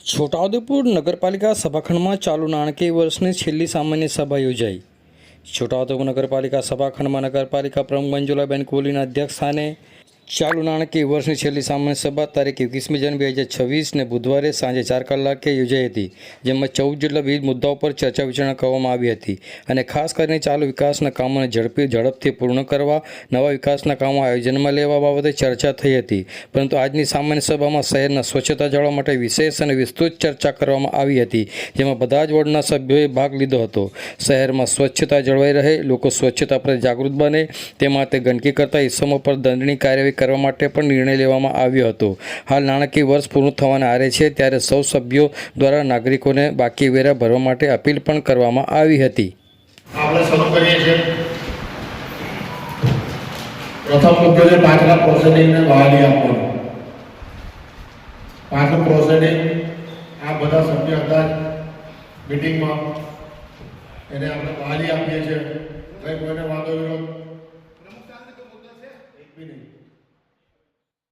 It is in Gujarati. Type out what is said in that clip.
છોટાઉદેપુર નગરપાલિકા સભાખંડમાં ચાલુ નાણાકીય વર્ષની છેલ્લી સામાન્ય સભા યોજાઈ। છોટાઉદેપુર નગરપાલિકા સભાખંડમાં નગરપાલિકા પ્રમુખ મંજુલાબેન કોહલીના અધ્યક્ષસ્થાને ચાલુ નાણાકીય વર્ષની છેલ્લી સામાન્ય સભા તારીખ 21મી જાન્યુઆરી 2026ને બુધવારે સાંજે 4 કલાકે યોજાઈ હતી, જેમાં 14 જેટલા વિવિધ મુદ્દાઓ પર ચર્ચા વિચારણા કરવામાં આવી હતી અને ખાસ કરીને ચાલુ વિકાસના કામોને ઝડપથી પૂર્ણ કરવા, નવા વિકાસના કામો આયોજનમાં લેવા બાબતે ચર્ચા થઈ હતી। પરંતુ આજની સામાન્ય સભામાં શહેરના સ્વચ્છતા જાળવવા માટે વિશેષ અને વિસ્તૃત ચર્ચા કરવામાં આવી હતી, જેમાં બધા જ વોર્ડના સભ્યોએ ભાગ લીધો હતો। શહેરમાં સ્વચ્છતા જળવાઈ રહે, લોકો સ્વચ્છતા પ્રત્યે જાગૃત બને તે માટે ગંદકી કરતા ઇસમો પર દંડની કાર્યવાહી કરવા માટે પણ નિર્ણય લેવામાં આવ્યો હતો। હાલ નાણાકીય વર્ષ પૂર્ણ થવાના આરે છે, ત્યારે સૌ સભ્યો દ્વારા નાગરિકોને બાકી વેરા ભરવા માટે અપીલ પણ કરવામાં આવી હતી। આપણે શરૂ કરીએ છીએ। પ્રથમ મુદ્દો છે 5 લાખ પ્રોસેડિંગને બહાલી આપવાનો। 5 પ્રોસેડિંગ આ બધા સભ્ય હતા મીટિંગમાં, એને આપણે બહાલી આપીએ છીએ। કોઈને વાંધો વિરોધ